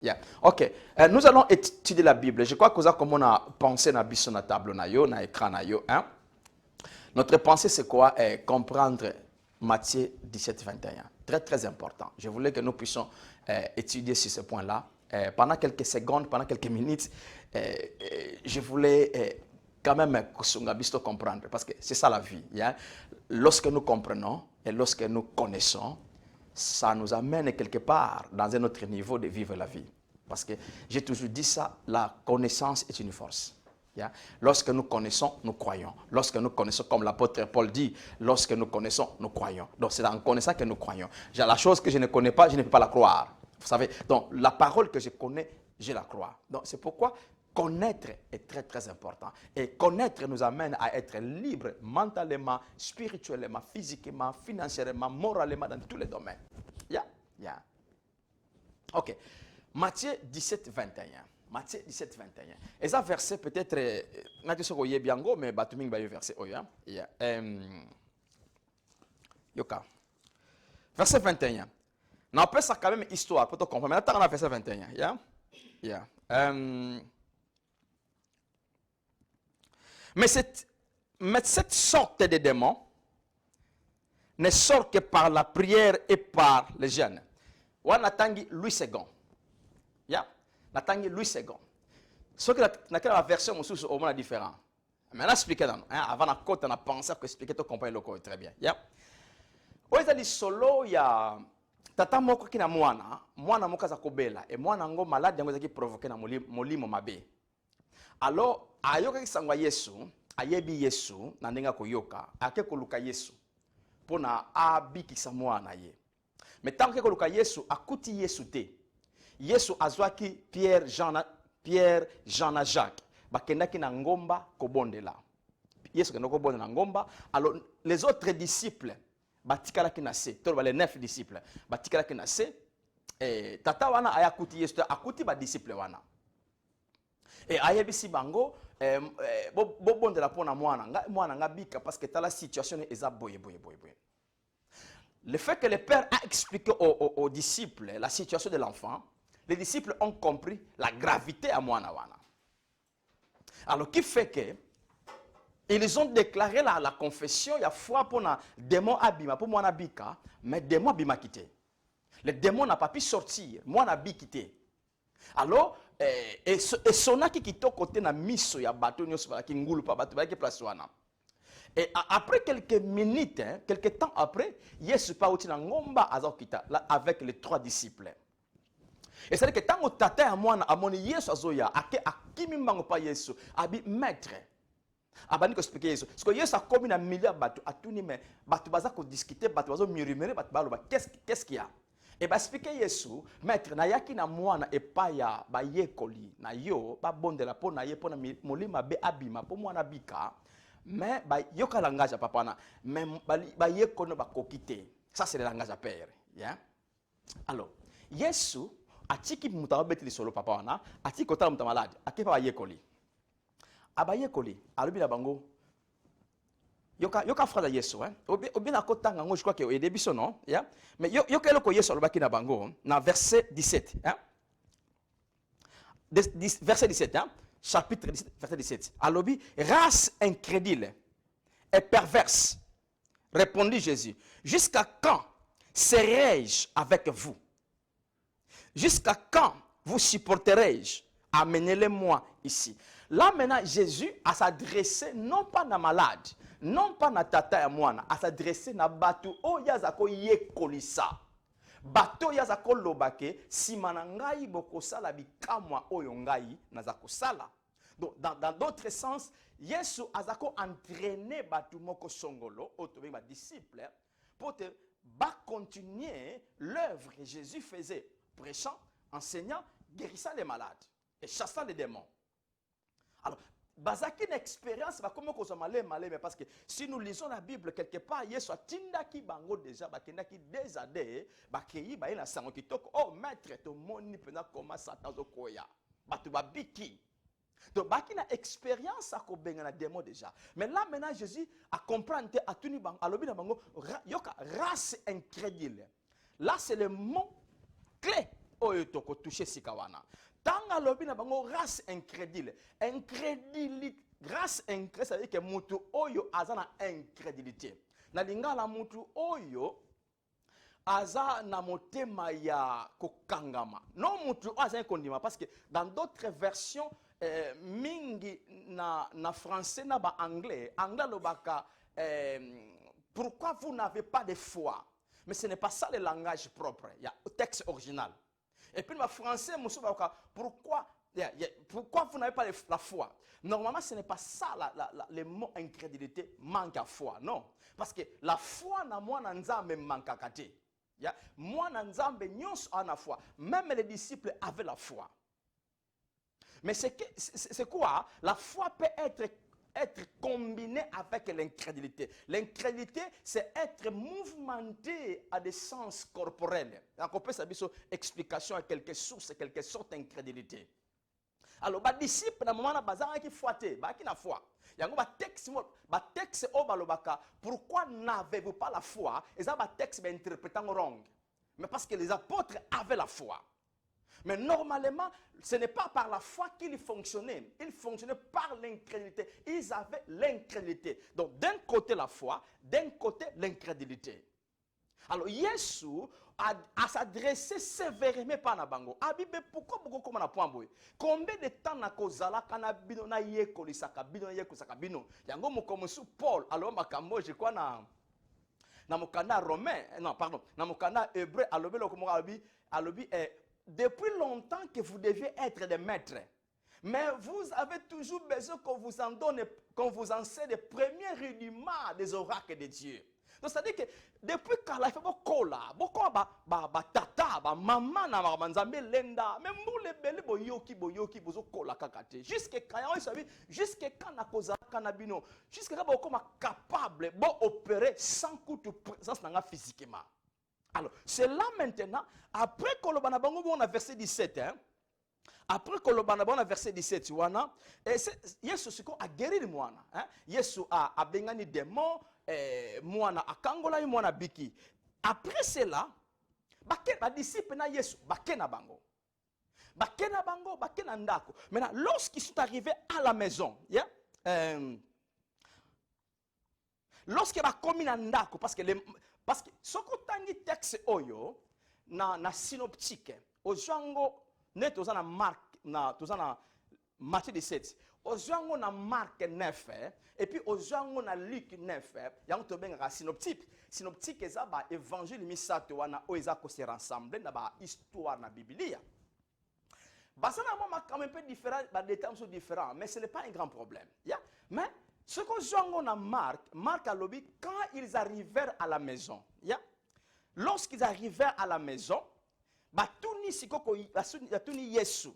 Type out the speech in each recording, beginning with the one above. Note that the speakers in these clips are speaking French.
Yeah. Ok. Nous allons étudier la Bible. Je crois que ça, comme on a pensé dans la table, dans l'écran, hein? Notre pensée, c'est quoi? Comprendre Matthieu 17, 21. Très, très important. Je voulais que nous puissions étudier sur ce point-là. Pendant quelques secondes, pendant quelques minutes, je voulais quand même comprendre, parce que c'est ça la vie. Yeah? Lorsque nous comprenons et lorsque nous connaissons, ça nous amène quelque part dans un autre niveau de vivre la vie. Parce que j'ai toujours dit ça, la connaissance est une force. Yeah? Lorsque nous connaissons, nous croyons. Lorsque nous connaissons, comme l'apôtre Paul dit, lorsque nous connaissons, nous croyons. Donc c'est en connaissant que nous croyons. La chose que je ne connais pas, je ne peux pas la croire. Vous savez, donc la parole que je connais, je la crois. Donc c'est pourquoi connaître est très très important. Et connaître nous amène à être libre mentalement, spirituellement, physiquement, financièrement, moralement, dans tous les domaines. Yeah? Yeah. Ok. Matthieu 17, 21. Matthieu 17, 21. Et ça, verset peut-être, mais verset. Yoka. Verset 21. On appelle ça quand même histoire pour te comprendre. Maintenant, on a verset 21. Yeah? Yeah. Mais cette sorte de démons ne sort que par la prière et par le jeûne. On attend Louis II. Yeah? Natangi Louis II. Ce que la version est au moins différent. Maintenant, expliquez dans avant la côte, on a pensé que expliquer tout comprendre le code très bien. Yeah? Oezali solo ya tata moko kina mwana moko za kobela et mwana ngo malade yango zaki provoquer na molimo mabe. Alors ayoka kisangwa Yesu, ayebi Yesu na ndenga koyoka, ake koluka Yesu pona abikisa mwana ye. Mais tant que koluka Yesu akuti Yesu te. Yesu azwaki Pierre, Jean na Jacques. Bakendaki na ngomba kobondela. Yesu kendo kobondela na ngomba. Alors les autres disciples batikalaki na se. Les 9 disciples batikalaki na se. Tata wana ayakuti Yesu akuti ba disciple wana. Et ayebisi bango bondela pona mwana nga bika parce que ta la situation est boye. Le fait que le père a expliqué aux disciples la situation de l'enfant, les disciples ont compris la gravité à Mwana Wana. Alors, qui fait que ils ont déclaré la confession, il y a foi pour un démon abima, pour Mwana Bika, mais démon abima quitté. Le démon n'a pas pu sortir, Mwana Bi quitté. Alors, et sona qui quitte côté na miso ya bateau nyos ki ngulu pa bateau ki place wana. Et après quelques minutes, quelques temps après, Yesu pa uti na ngomba azokita avec les 3 disciples. Et c'est-à-dire que tant que tata amwana amoni Yesu azoya akimi mbango pa Yesu abi maître abani ko expliquer Yesu parce que Yesu a commis na milliard batu atuni mais batu baza ko discuter batu bazo murmurer batu baloba qu'est-ce qu'il y a et ba expliquer Yesu maître na yaki na mwana epaya ba yekoli na yo ba bondela po na ye po na molima be abima po mwana bika mais ba yoka langage papa na mais ba yekono ba kokite ça c'est le langage à père yeah? Alors Yesu atiki mutawa beti solo papa wana atiki kotala muta malade akepa bayekoli abayekoli alobi na bango yoka phrase Yesu obi na kotanga ngo je crois que au début son non yeah mais yoka eloko Yesu alobaki na bango na verset 17 hein verset 17 hein chapitre 17 verset 17 alobi race incrédule et perverse répondit Jésus jusqu'à quand serai-je avec vous? Jusqu'à quand vous supporterai-je? Amenez-les-moi ici. Là maintenant, Jésus a s'adressé non pas à malade, non pas à tata et moana, a s'adressé à bateau o yazako yekolisa. Bateau yazako lobake si manangai bokosala bikamwa oyo ngai nazako sala. Donc dans d'autres sens, Yesu azako entraîné bateau moko songolo otobe ba disciple pour te continuer l'œuvre que Jésus faisait. Prêchant, enseignant, guérissant les malades et chassant les démons. Alors, bazaki une expérience, comment qu'on malé, mais parce que si nous lisons la Bible quelque part, Yesu tindaki bango déjà, bakendaki des années, bakeyi ba ina sango kitoko, oh maître, to moni pena comment Satan zo koya. Batu babiki. Donc, baki na expérience à kobenga na démon déjà. Mais là maintenant Jésus a comprendre a tuni bango, alobi na bango yoka race incrédule. Là c'est le mot clé oyo toko toucher sikawana. Tanga lobi na bango race incrédule. Incrédulité, grâce incrédule, ça veut dire que mutu oyo azana incrédulité. Na lingala mutu oyo aza na motema ya kokangama. Non mutu aza kondima parce que dans d'autres versions mingi na français na ba anglais lobaka pourquoi vous n'avez pas de foi? Mais ce n'est pas ça le langage propre. Il y a le texte original. Et puis le français, pourquoi vous n'avez pas la foi? Normalement, ce n'est pas ça le mot incrédulité, manque à foi. Non. Parce que la foi n'a moi n'anzambe manque à kate. Moi n'anzambe nyons a la foi. Même les disciples avaient la foi. Mais c'est quoi? La foi peut être combiné avec l'incrédulité. L'incrédulité, c'est être mouvementé à des sens corporels. Donc, on peut savoir une explication à quelque source, quelque sorte d'incrédulité. Alors, les disciples, dans le moment où ils ont foi, ils ont foi. Il y a un texte, pourquoi n'avez-vous pas la foi? Et ça, un texte interprétant wrong. Mais parce que les apôtres avaient la foi. Mais normalement, ce n'est pas par la foi qu'ils fonctionnaient. Ils fonctionnaient par l'incrédulité. Ils avaient l'incrédulité. Donc, d'un côté la foi, d'un côté l'incrédulité. Alors, Jésus a s'adressé sévèrement par Nabango. Abibe, pourquoi beaucoup comme on a point boy? Combien de temps na kozala kana bino na yeko lisaka bino yeko saka bino? Yango mo comme sous Paul. Alors, makambo, je crois na mokanda romain, non pardon, na mokanda hébreu, alobi lokomo alobi depuis longtemps que vous deviez être des maîtres. Mais vous avez toujours besoin qu'on vous en donne, qu'on vous enseigne les premiers rudiments des oracles de Dieu. Donc, c'est-à-dire que depuis quand la fait beaucoup là, beaucoup tata, maman na manzambe lenda, même pour les belles boyoki bozo kola kakate. Jusqu'à quand na koza kanabino, jusqu'à quand beaucoup capable d'opérer sans coup de présence physiquement. Alors, c'est là maintenant, après que le Banabango, on a verset 17, hein, après que le Banabango, on a verset 17, Yesu a guéri le moana. Yesu a bengani démon, moana a kangola, moana biki. Après cela, les disciples na Yesu, bakena bango. Bakena bango, bakena ndako. Maintenant, lorsqu'ils sont arrivés à la maison, yeah, lorsqu'il va commis na ndako, parce que ce qu'on tangi texte oyo na synoptique ojango net ozana Marc na tozana Matthieu 17 ojango na Marc 9 et puis ojango na Luc 9 yango to benga synoptique eza ba évangile misato wana o eza ko se rassembler na ba histoire na Biblia. Basana moi quand même un peu différent, des termes sont différents, mais ce n'est pas un grand problème. Yeah? Mais ce que j'en a Marc a lobby, quand ils arrivèrent à la maison, yeah? Lorsqu'ils arrivèrent à la maison, batuni sikoko batuni Yesu.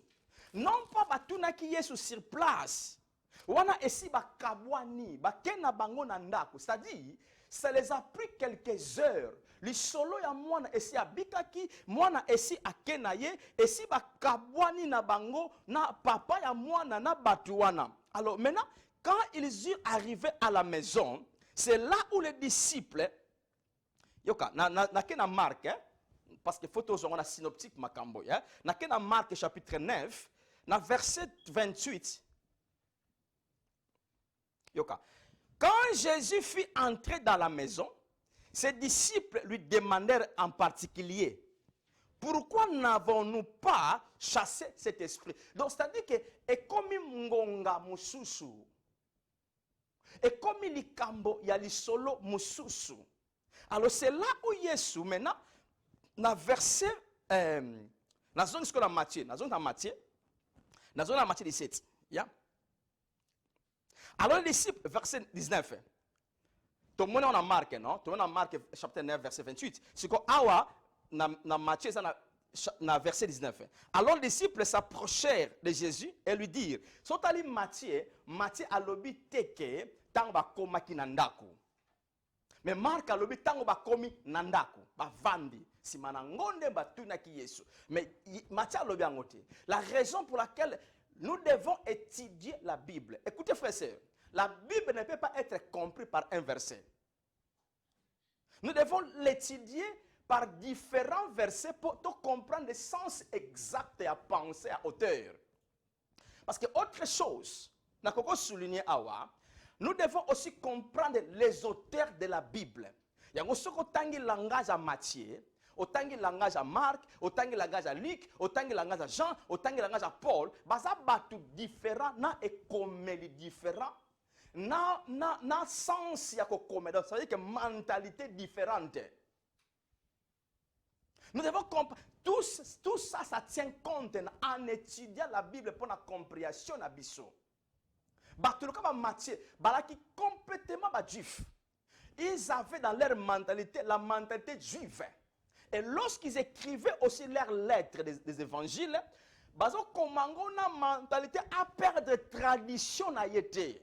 Non pas batuna ki Yesu sur place. Wana esi bakabwani, bakena bango na ndako. C'est-à-dire, ça les a pris quelques heures. Le solo ya mwana esi abikaki, mwana esi akenaye, esi bakabwani na bango na papa ya mwana na batuwana. Alors maintenant, quand ils eurent arrivé à la maison, c'est là où les disciples, yoka, na Marc, parce que photos on a synoptique makambo, na Marc chapitre 9, na verset 28, yoka. Quand Jésus fut entré dans la maison, ses disciples lui demandèrent en particulier, pourquoi n'avons-nous pas chassé cet esprit? Donc c'est-à-dire que, et comme ngonga mususu, et comme il kambo ya li solo mususu. Alors c'est là où Yesu maintenant na verset na zone ce Matthieu, na zone na Matthieu 17, yeah? Alors les disciples verset 19. Tout le monde on a marqué, non? Tout le monde a marqué chapitre 9 verset 28. C'est que awa na Matthieu ça na verset 19. Alors les disciples s'approchèrent de Jésus et lui dirent, sotali Matthieu a lobi teke tango bakomaki na ndako. Mais Marc a lobi tango bakomi na ndako, bavandi, simana ngonde batunaki Yesu. Mais Matthieu a lobi angote. La raison pour laquelle nous devons étudier la Bible. Écoutez frères et sœurs, la Bible ne peut pas être comprise par un verset. Nous devons l'étudier par différents versets pour comprendre le sens exact et à penser à hauteur. Parce que autre chose, souligner nous devons aussi comprendre les auteurs de la Bible. Il y a un langage à Matthieu, autant que langage à Marc, autant que langage à Luc, autant que langage à Jean, autant que langage à Paul, ça batu différent, na écomélie différent, na sens ya kokomeda, ça veut dire que mentalité différente. Nous devons comprendre, tout ça, ça tient compte en étudiant la Bible pour la compréhension de biso. Batuluka Matthieu, balaki complètement juif. Ils avaient dans leur mentalité la mentalité juive. Et lorsqu'ils écrivaient aussi leurs lettres des évangiles, ils ont une mentalité à perdre tradition na yete.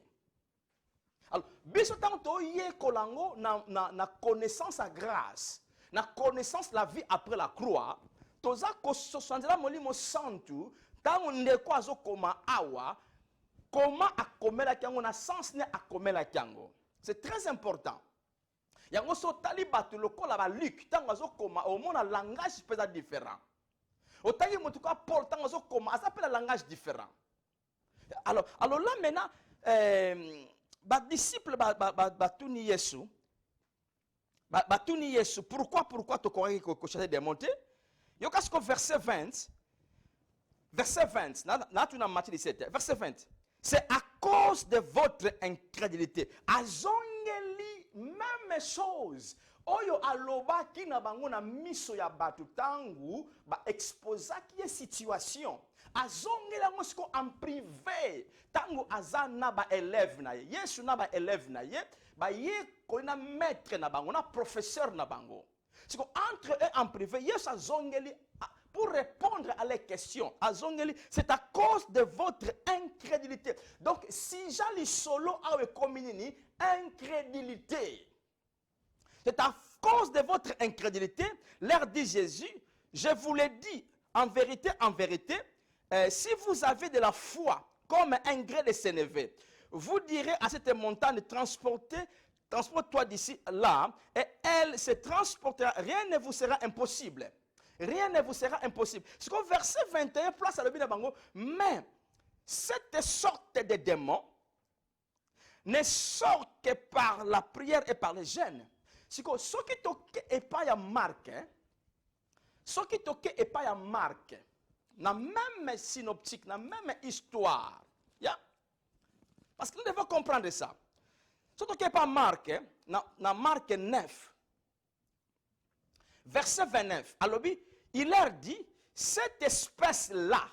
Alors, biso tanto yé kolango na connaissance à grâce, na connaissance la vie après la croix, toza ko sosandela molimo santu, tango ndeko azokoma awa, comment akomela kiango na sens ne akomela kiango. C'est très important. Yango so tali batu lokola ba Luc tango azokoma au monde langage peut être différent. Otali motuka Paul tango azokoma ça s'appelle un langage différent. Alors là maintenant ba disciple batuni Yesu batuni Yesu pourquoi to corrige ko chercher de monter yo kasko verset 20 na tu na Matthieu 17 verset 20 c'est à cause de votre incrédulité azongeli même chose oyo aloba ki na bango na miso ya batu tangu ba exposa ki situation azongela ngosiko en privé tangu azana ba élève na ye Yesu na ba élève na ye ba ye ko na maître na bango na professeur na bango siko entre eux en privé Yesu azongeli pour répondre à les questions azongeli c'est à cause de votre incrédulité. Donc si j'allais solo a communini incrédulité. C'est à cause de votre incrédulité, leur dit Jésus, je vous l'ai dit, en vérité, si vous avez de la foi comme un gré de sénévé, vous direz à cette montagne, transporte-toi d'ici là, et elle se transportera, rien ne vous sera impossible. Rien ne vous sera impossible. Ce qu'au verset 21, place à l'objet de Bango, mais cette sorte de démons ne sort que par la prière et par les jeûnes. Ce qui toque et pas à Marc, ce qui toque et pas à Marc, la même synoptique, la même histoire. Yeah? Parce que nous devons comprendre ça. Ce qui toque et pas Marc, dans Marc 9, verset 29, alors il leur dit, cette espèce-là,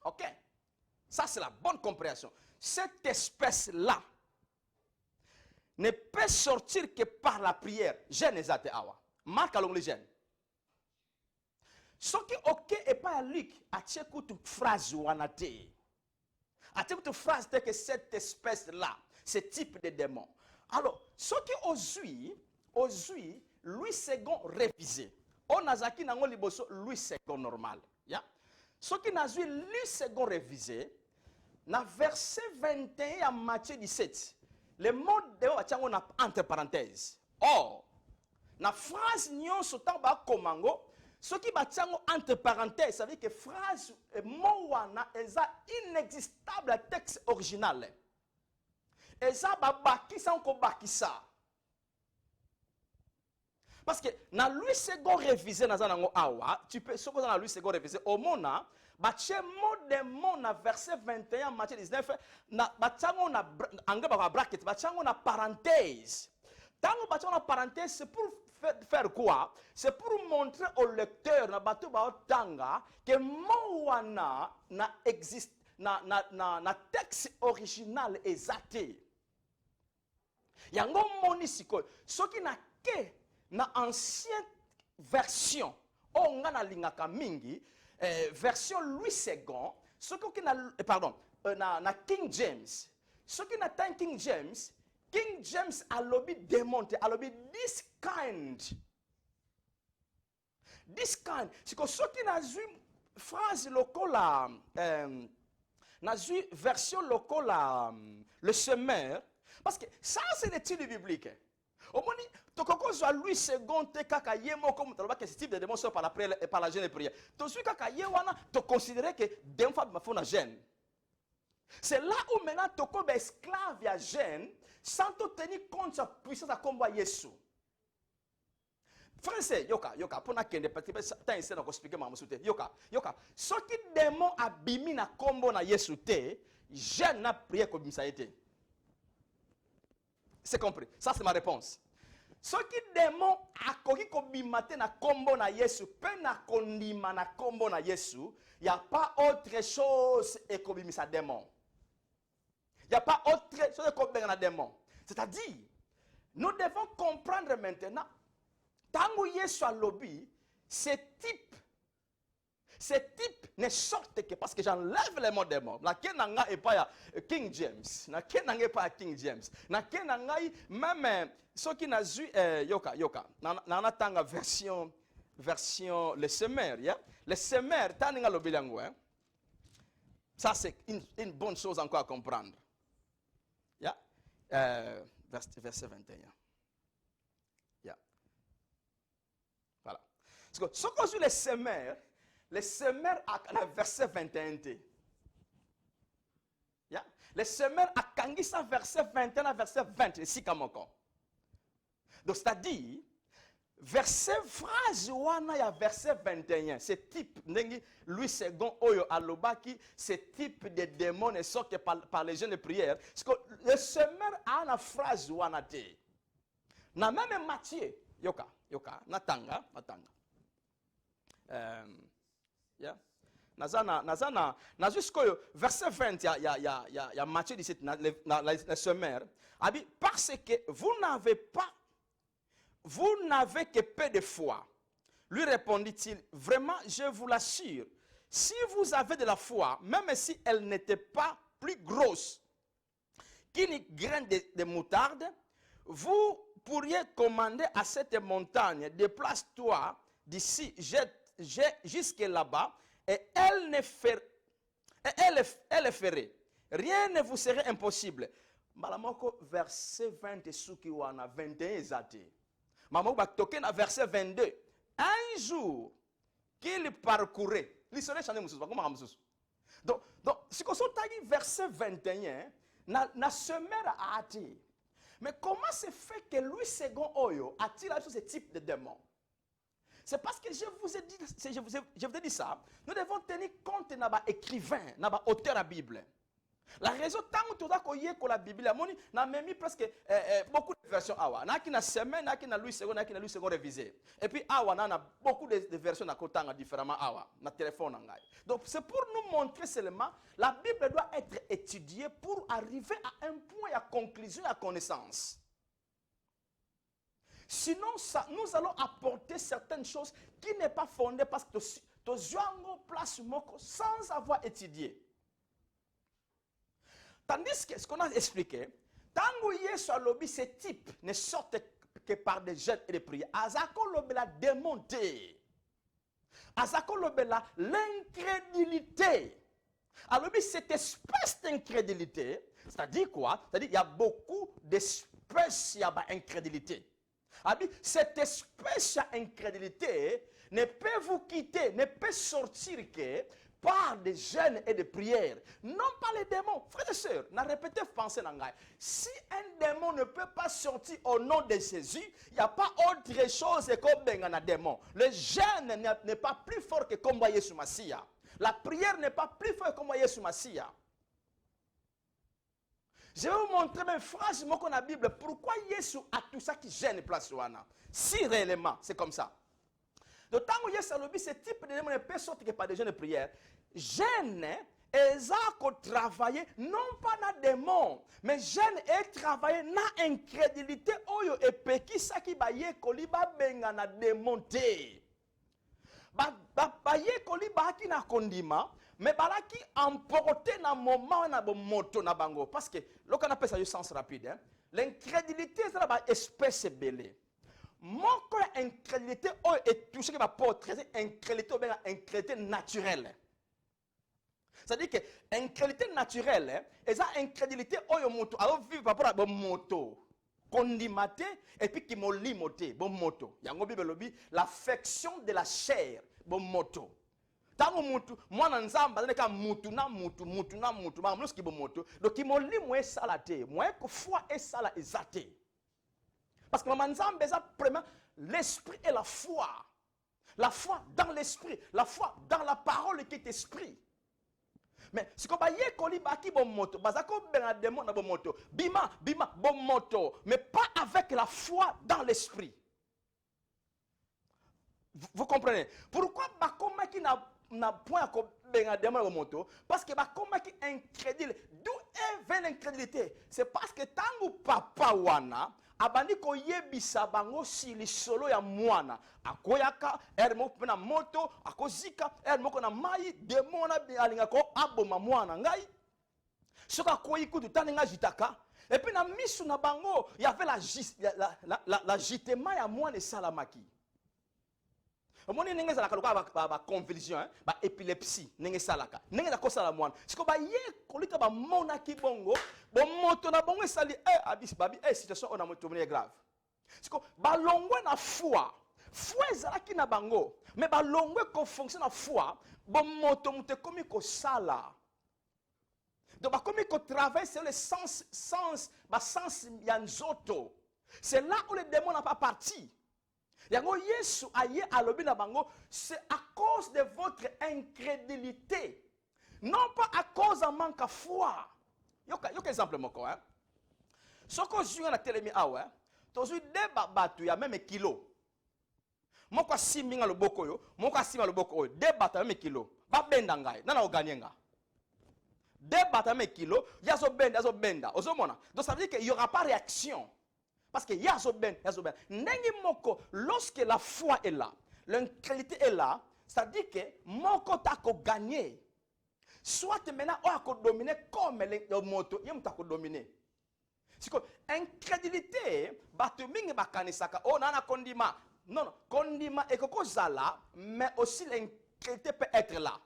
ok? Ça c'est la bonne compréhension. Cette espèce-là ne peut sortir que par la prière. Jeûne ezate awa. Marc along le jeûne. Ce qui ok et pas Luc a tchekou toute phrase wanate. A tchekou toute phrase que cette espèce-là, ce type de démon. Alors, ce qui aujourd'hui, Louis II révisé. On a zaki nango liboso Louis II normal. Ya. Ce qui n'a vu Louis II révisé, na verset 21 à Matthieu 17. Le mot de on a entre parenthèses. Or, na phrase nyon sotan ba komango, ce qui ba tiango entre parenthèses, ça veut dire que phrase mot wana eza inexistable texte original. Eza ba bakisa ko bakisa. Parce que dans Louis II révisé dans nango awa, tu peux ce que dans Louis II révisé au mona bache mot de mot na verset 21 Matthieu 19 na batango na anga ba bracket batango na parenthèse. Tango batango na parenthèse c'est pour faire quoi? C'est pour montrer au lecteur na bato ba tanga que mot wana na existe na texte original exacté. Yango moni siko soki na ke na ancienne version on a lingaka mingi version Louis II ce qui na King James ce qui na King James a lobby démonté a lobby this kind c'est que ce qui na vu phrase lokola na vu version lokola le semeur parce que ça c'est l'étude biblique. Au moins, tokoko soit lui second te kaka yemo comme tu que ce type de démon sort par la prière et par la jeûne et prière. Tu suis kaka yewana, tu considérer que d'un fois ma fona jeûne. C'est là où maintenant toko be esclave ya jeûne sans te tenir compte de sa puissance à combat Yesu. Frère, yoka, pour na kende parce que tant ici na ko expliquer ma musute. Yoka, ce qui démon abimi na combo na Yesu te, jeûne na prière ko bimisa été. C'est compris. Ça, c'est ma réponse. Ce qui démon a koki ko bimate na kombo na Yesu, pe na kondima na kombo na Yesu, il n'y a pas autre chose et ko bimisa démon. Il n'y a pas autre chose que bimisa démon. C'est-à-dire, nous devons comprendre maintenant, tango Yesu a lobby, ce type ne sorte que parce que j'enlève les mots démons. Na kenanga et pas King James. Na kenanga et pas King James. Na kenanga même ceux qui n'a vu yoka. Na tanga version le semer, yeah? Le semer taninga lo bilango, hein? Ça c'est une bonne chose encore à comprendre. Yeah? Verset 21. Yeah. Voilà. Parce que ce qu'on dit les semeurs à le verset 21. Yeah? Les semeurs à Kangisa verset 21 à verset 20. Ici, comme encore. Donc, c'est-à-dire, verset phrase, il y a verset 21. Ce type, Louis II, Oyo Alobaki, ce type de démons ne sort que par les jeunes de prière. Parce que le semeur a une phrase, na même Matthieu, yoka, natanga. Yeah. Na jusqu'au verset 20, il y a Matthieu 17, la semeur. Parce que vous n'avez que peu de foi. Lui répondit-il, vraiment, je vous l'assure, si vous avez de la foi, même si elle n'était pas plus grosse qu'une graine de moutarde, vous pourriez commander à cette montagne, déplace-toi d'ici, jusque là-bas, et elle le ferait. Rien ne vous serait impossible. Malamoko verset 20 suki wana 21 zate. Maman ba toke na verset 22. Un jour qu'il parcourait. L'histoire chane mususu bakoma mususu. Donc si qu'on tagi verset 21 na semeur a ati. Mais comment se fait que Louis II Oyo attire sur ce type de démon? C'est parce que je vous ai dit ça, nous devons tenir compte de l'écrivain, de l'auteur de la Bible. La raison, tant que tu as la Bible, on a mis presque beaucoup de versions. Il y a qui semaine, il y a Louis II, il y a Louis II révisé. Et puis, il y a beaucoup de versions différemment dans le téléphone. Donc, c'est pour nous montrer seulement, la Bible doit être étudiée pour arriver à un point, à conclusion, à connaissance. Sinon, nous allons apporter certaines choses qui n'est pas fondées parce que tu as place sans avoir étudié. Tandis que ce qu'on a expliqué, tant que Yesu a lobby, ce type ne sortent que par des jeûnes et des prières. Azako lobby la démonté. Azako lobby l'incrédulité. Alors, cette espèce d'incrédulité, c'est-à-dire quoi? C'est-à-dire qu'il y a beaucoup d'espèces d'incrédulité. Cette espèce d'incrédulité ne peut vous quitter, ne peut sortir que par des jeûnes et des prières. Non pas les démons. Frères et sœurs, n'a répété pensée. Si un démon ne peut pas sortir au nom de Jésus, il n'y a pas autre chose que un démon. Le jeûne n'est pas plus fort que combat Yesu Massia. La prière n'est pas plus forte que combat Yesu Massia. Je vais vous montrer mes phrases dans la Bible pourquoi Yesu a tout ça qui gêne place wana. Si réellement c'est comme ça. Donc tant que Yesu a lobby ce type de démon ne peut sortir que par des jeûnes de prière. Jeûne et ça travailler non pas dans démon, mais jeûne et travailler dans incrédulité oyo et peki ça qui ba ye koliba benga na démonter. Ba ye koliba ki na kondima. Mais balaki emporté dans le moment na moto na bango parce que lorsqu'on appelle ça du sens rapide hein, l'incrédulité c'est la espèce belée. Mon corps incrédulité est touché qui va porter incrédulité ou bien incrédulité naturelle. C'est-à-dire que incrédulité naturelle et ça incrédulité oyo moto alors vivre par rapport à moto. kondimate et puis qui molimote bon moto yango bible lobi l'affection de la chair bon moto tango mutu mwana nzamba neka mutu na mutu ba mloski bon moto donc qui molimo esala te moi ko foi esala ezate parce que maman nzamba eza premièrement l'esprit et la foi dans l'esprit, la foi dans la parole qui est esprit. Mais si on va y aller baki bon moto, bazako benga démon na bon moto, bima bon moto, mais pas avec la foi dans l'esprit. Vous comprenez? Pourquoi bakoma qui na point ko benga démon na bon moto? Parce que bakoma qui incrédule. D'où vient l'incrédulité? C'est parce que tangu papa wana abandi ko yebisa bango si li solo ya mwana akoyaka moko na moto akozika moko na mai demona alinga ko aboma mwana ngai soka koyi kutu taninga jitaka et puis na misu na bango y avait la jitema ya mwana esalamaki omoni ndenge ezalaka lokola baconvulsion baépilepsie ndenge esalaka ndenge nakosala mwana siko baye kolika bamonaki bongo bomoto na bongo esali abisi babi situation ona moto moni grave siko balongwe na foi ezalaki na bango mais balongwe kofonctionne na foi bomoto moto ekomi kosala donc bakomi kotravaille sur le sens ya nzoto c'est là où le démon n'a pas parti. Yango Yesu aye alobi na bango, c'est à cause de votre incrédulité. Non pas à cause d'un manque de foi. Yoka exemple moko hein. Soko zuya na telemi awa, tozu deba batu ya même kilo. Moko siminga loboko yo, moko sima loboko oyo, deba ta même kilo. Ba benda ngai, nana oganyenga. Deba ta même kilo, yazo benda. Ozomona. Donc ça veut dire qu'il y aura pas réaction. Parce que yazoben. Nengi moko, lorsque la foi est là, l'incrédulité est là, ça dit que moko tako gagné. Soit maintenant on a dominé comme le moto, yem tako dominé. C'est que incrédulité, batumingi bakanisaka, oh nana kondima. Non, kondima et koko zala, mais aussi l'incrédulité peut être là.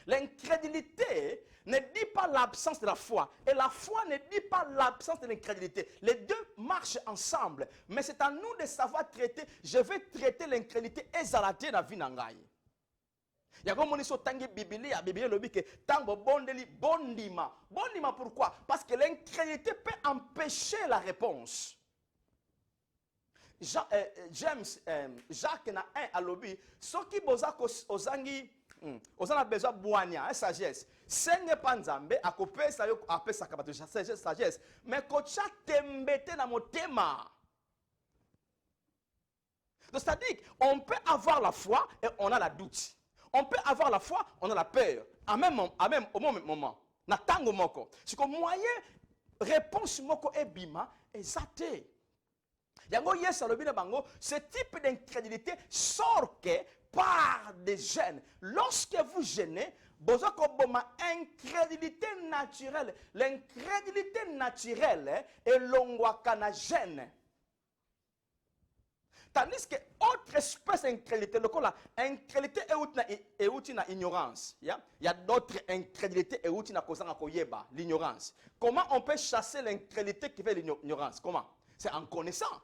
L'incrédulité ne dit pas l'absence de la foi. Et la foi ne dit pas l'absence de l'incrédulité. Les deux marchent ensemble. Mais c'est à nous de savoir traiter. Je vais traiter l'incrédulité et zalaté na vie nangai. Yago moniso tangi Biblia lobi ke tango bondeli bondima. Bondima pourquoi? Parce que l'incrédulité peut empêcher la réponse. Jacques na 1 à lobi, ce qui boza ozangi on a besoin de boania, sagesse. Seigneur Panzambe, à couper ça, à peser sa capacité, sagesse. Mais quand tu as tembêté dans mon thème, c'est-à-dire qu'on peut avoir la foi et on a la doute. On peut avoir la foi, on a la peur. Au même moment. Na tango moko. C'est que moyen réponse moko et bima exacté. Yango yes alobina bango, ce type d'incrédulité sort que par des gènes. Lorsque vous gênez, vous avez une incrédulité naturelle. L'incrédulité naturelle est l'ongwakana gène. Tandis que autre espèce d'incrédulité, l'incrédulité est outil na ignorance. Il y a d'autres incrédulités et outil na kozanga koyeba, l'ignorance. Comment on peut chasser l'incrédulité qui fait l'ignorance? Comment? C'est en connaissant.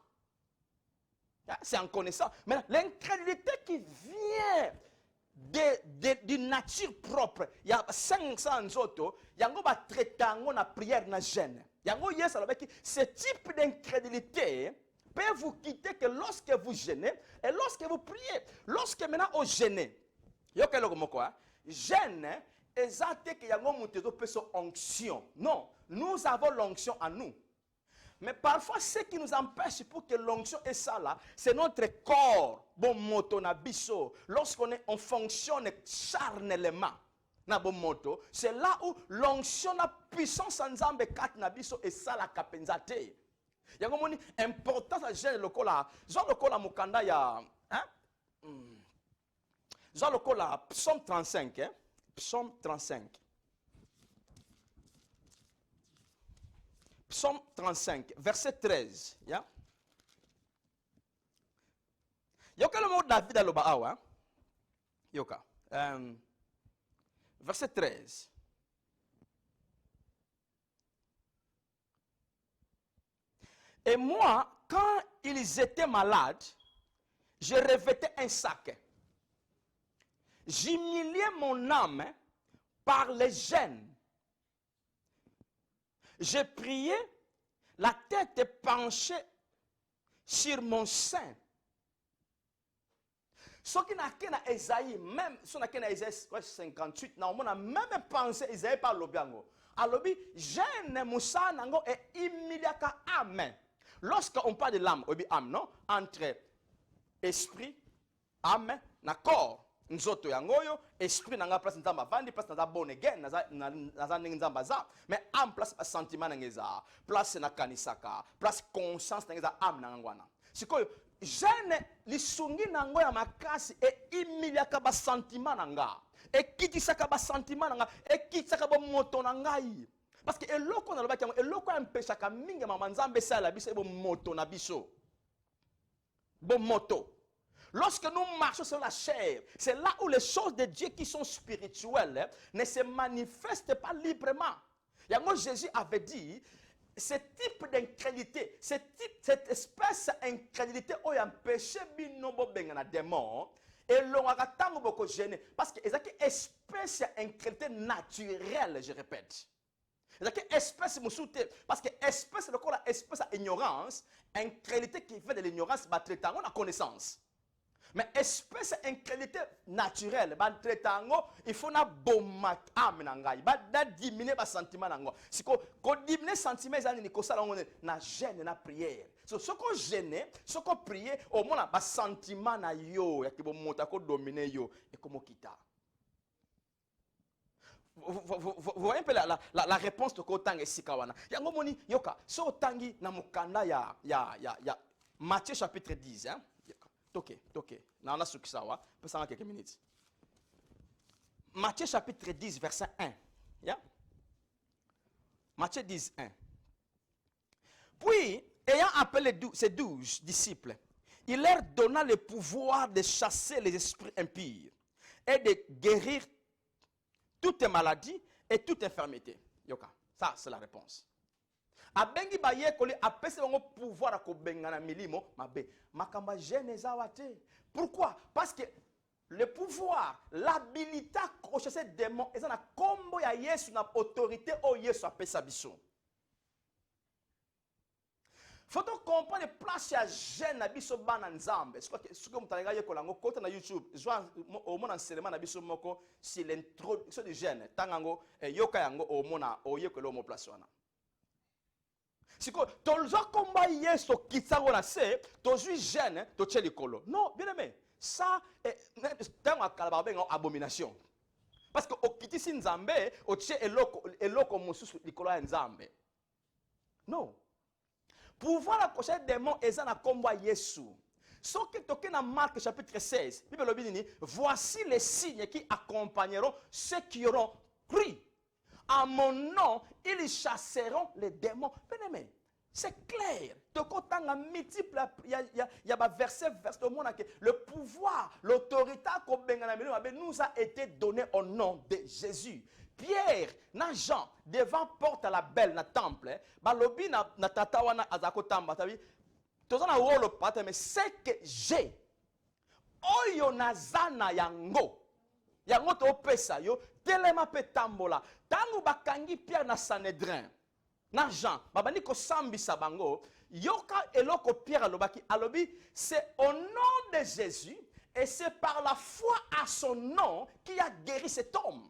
C'est en connaissant. Mais l'incrédulité qui vient d'une nature propre, il y a 500 autres, il y a un traitement na prière na gêne. Il y a ce type d'incrédulité peut vous quitter que lorsque vous gênez et lorsque vous priez. Lorsque maintenant vous gênez, il y a quoi? Gêne, exactement qu'il y a une onction. Non, nous avons l'onction en nous. Mais parfois, ce qui nous empêche pour que l'onction est ça là, c'est notre corps. Bon moto na biso. Lorsqu'on fonctionne charnellement, na bon moto, c'est là où l'onction na puissance en zambe kat na biso et ça la kapenzate. Il y a une importance à gérer le cola. Genre le cola mukanda ya, genre le cola psaume 35, hein? Psaume 35. Psaume 35, verset 13. Yeah? Yoka le mot David à l'Oba, Yoka. Verset 13. Et moi, quand ils étaient malades, je revêtais un sac. J'humiliais mon âme par les gènes. Je priais, la tête penchée sur mon sein. Ce qui n'a qu'un Esaïe, même si on a qu'un Esaïe 58, on a même pensé Esaïe par l'obiango. Alors, gêne Moussa Nango et immédiatement âme. Lorsqu'on parle de l'âme, âme, non? Entre esprit, âme, na corps. Nzoto yangoyo, esprit nanga place nzamba vandi, place nza born again, naza nzamba za. Mais âme place sentiment nangeza, place na kanisaka, place conscience nangeza âme nangwana. Sikoyo, jeune lisungi nango ya makasi e imiliaka ba sentiment nanga. E kitisaka ba sentiment nanga, e kitisaka ba moto nangai. Parce que eloko na lobaki yango, eloko empêchaka mingi mama nzambe sala biso e bo moto na biso. Bon moto. Lorsque nous marchons sur la chair, c'est là où les choses de Dieu qui sont spirituelles ne se manifestent pas librement. Et moi, Jésus avait dit, ce type d'incrédulité, cette espèce d'incrédulité où il y a un péché binobo bengana démon, et l'on a tant beaucoup gêné. Parce que c'est une espèce d'incrédulité naturelle, je répète. C'est une espèce de parce que espèce de quoi, espèce d'ignorance, incrédulité qui fait de l'ignorance, on a connaissance. Mais espèce d'incrédulité naturelle, il faut na bomba âme nangai, ba diminuer ba sentiment nango. Si ko diminuer sentiment ezali ni ko sala ngone na gêne na prière. So ko gêner, ko prier au moins ba sentiment na yo ya kibo mota ko dominer yo et comme kita. Vous voyez un peu la réponse de Kotang et Sikawana. Yango moni yoka, so tangi na mukanda ya Matthieu chapitre 10 hein. Toké. On a sawa, peut s'en quelques minutes. Matthieu chapitre 10, verset 1. Yeah? Matthieu 10, 1. Puis, ayant appelé ses 12 disciples, il leur donna le pouvoir de chasser les esprits impurs et de guérir toute maladie et toute infirmité. Yoka, ça c'est la réponse. Abengi baye koli apese bango pouvoir ko bengana milimo mabe makamba gene zawate. Pourquoi? Parce que le pouvoir, l'habilité à chasser des démons, ils ont un combo ya Yesu na autorité o Yesu apesa biso. Faut comprendre les places ya gene na biso bana nzambe. Ce que mutalenga ye kolango kota na YouTube, au mona enseignement na biso moko sur l'introduction du gene. Tangango yoka yango au mona oye ko lo mo place wana. Si tu as combat Yesu qui s'en se, tu as gêne, tu as likolo. Non, bien aimé, ça est une abomination. Parce que au kiti si nzambe, au tche eloko mususu likolo ya nzambe. Non. Pouvoir accrocher des démons et ça na combat Yesu. Ce qui toque dans Marc chapitre 16, Bible dit, voici les signes qui accompagneront ceux qui auront cru. En mon nom, ils chasseront les démons. Bien-aimé, c'est clair. Il y a verset au monde que le pouvoir, l'autorité nous a été donné au nom de Jésus. Pierre, na Jean, devant porte à la belle, na temple, balobi na tatawana azako tamba, tabi, tozana wolo pata, mais c'est que j'ai, oyo nazana yango. Yango to pesa yo telema pe tambola tangu bakangi Pierre na Sanhédrin na Jean babani ko sambisa bango yoka eloko Pierre alobi c'est au nom de Jésus et c'est par la foi à son nom qui a guéri cet homme.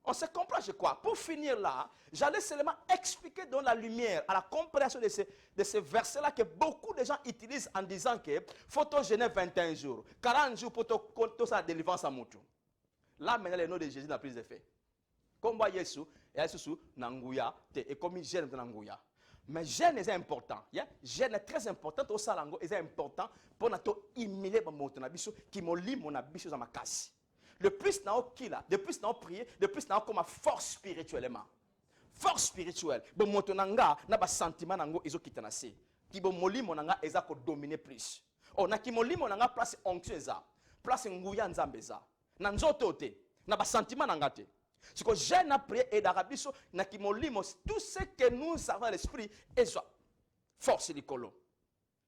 On se comprend, je crois. Pour finir là, j'allais seulement expliquer dans la lumière, à la compréhension de ces versets-là que beaucoup de gens utilisent en disant que faut gêner 21 jours, 40 jours pour tout sa délivrance à Moutou. Là, maintenant, le nom de Jésus n'a plus d'effet. Comme voit Yesu, et Yesu, Nanguya, et comme il gêne de Nanguya. Mais gêne est important. Gêne est très important. Au salango est important pour nous humilier mon abisso, qui m'a lit mon abisso dans ma casse. Le plus nous kila, de plus nous prier, de plus nous comme force spirituellement. Force spirituelle. Bon motonanga na ba sentiment nango ezo kitanase. Ki bo molimo nanga eza ko dominer plus. On a ki molimo nanga place onction eza. Place nguya nzambe eza. Na nzoto te, na ba sentiment nanga te. Ce que j'ai appris et d'Arabiso, tout ce que nous avons à l'esprit est soit force du colo.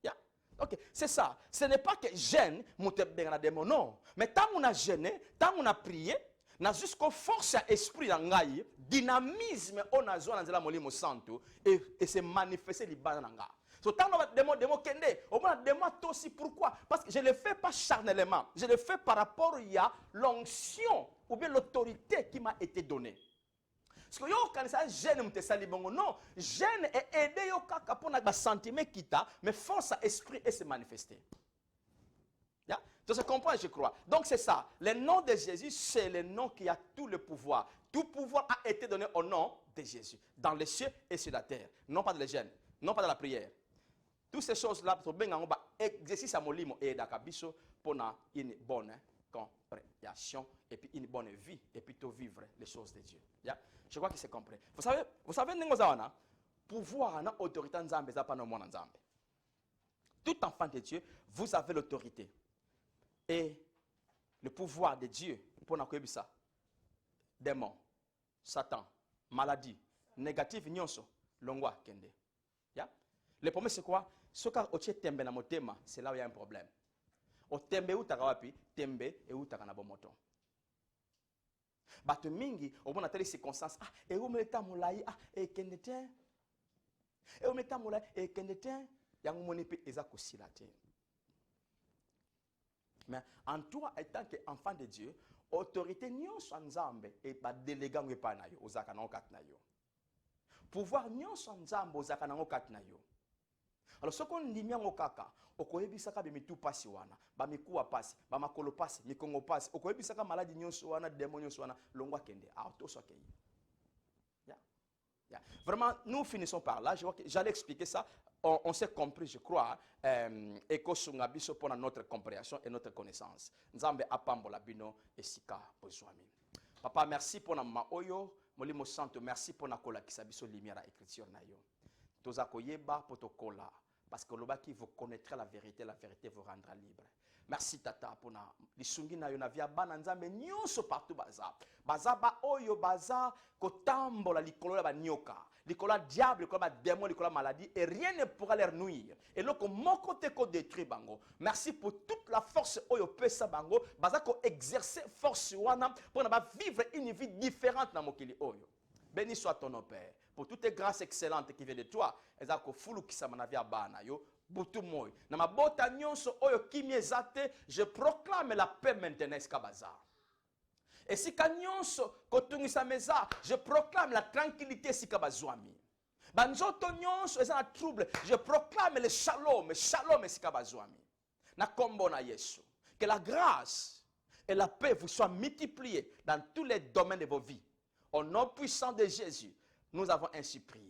Yeah? Ok, c'est ça. Ce n'est pas que gêne, non. Mais tant qu'on a gêné, tant qu'on a prié, na jusqu'au force à esprit d'angaï, dynamisme on a besoin dans la molimo santo et se manifester les bas d'anga. So tant on va demander kende, on va demander aussi pourquoi parce que je ne le fais pas charnellement, je le fais par rapport à l'onction ou bien l'autorité qui m'a été donnée. Parce que yo quand ça gêne m'te sali bongo non, gêne et aider yo kaka pour na sentiment kita, mais force à esprit et se manifester. Yeah? Tu se comprends, je crois. Donc c'est ça. Le nom de Jésus, c'est le nom qui a tout le pouvoir. Tout pouvoir a été donné au nom de Jésus, dans les cieux et sur la terre. Non pas de la gêne, non pas de la prière. Toutes ces choses-là, pour bien exercice à mon limo et d'akabiso pour une bonne compréhension et puis une bonne vie et puis tout vivre les choses de Dieu. Yeah? Je crois que c'est compris. Vous savez, pouvoir na autorité nzambe za pas no mona nzambe. Tout enfant de Dieu, vous avez l'autorité. Et le pouvoir de Dieu, pour nous ça, démons, Satan, maladie, négative, nyonso, longwa kende. Yeah? Le problème c'est quoi? Ce cas où tu es tembe na motema, c'est là où il y a un problème. Au tembe ou takawapi, tembe et ou takana bomoto. Bato mingi, au bon ateli circonstances, ah, et où me ta moulaï, ah, et kende ten. Et où me ta moulaï, et kende ten, yang monipe ezako silate. Mais en toi, étant qu'enfant de Dieu, autorité nyonso nzambe et ba déléguant wepa na yo, ozaka na kat na yo. Pouvoir nyonso nzambe ozaka na kat na yo. Alors ce qu'on dit miango kaka, okoyebisaka be mitu pasi wana, ba mikuwa pasi, ba makolo pasi, mikongo pasi, okoyebisaka maladie nyonso wana, démon nyonso wana, longwa kende, auto sokeyi. Yeah. Vraiment, nous finissons par là. J'allais expliquer ça. On s'est compris, je crois, et que pour notre compréhension et notre connaissance. Nzambe apambola bino esika bozwami. Papa, merci pour na maoyo, molimo santo, merci pour na kola kisabiso lumière à écriture na yo. Toza koyeba potokola parce que lobaki vous connaîtrez la vérité vous rendra libre. Merci tata pour na lisungi na yo na via bana nzambe nyonso partout baza. Baza ba oyo baza kotambola likolo ba nyoka. Likolo diable, likolo démon, likolo maladie et rien ne pourra leur nuire. Et loko moko te ko détruire bango. Merci pour toute la force oyo pesa bango, baza ko exercer force wana pour na vivre une vie différente na mokili oyo. Béni soit ton nom Père pour toutes les grâces excellentes qui viennent de toi. Ezako fulu kisama na via bana yo. Butu moy. Na mabota nyonso oyo kimiezate, je proclame la paix maintenant eskabaza. Et si kanyonso kotungisa meza, je proclame la tranquillité sikabazwami. Banzoto nyonso eza na trouble, je proclame le shalom sikabazwami. Na kombo na Yesu. Que la grâce et la paix vous soient multipliées dans tous les domaines de vos vies. Au nom puissant de Jésus, nous avons ainsi prié.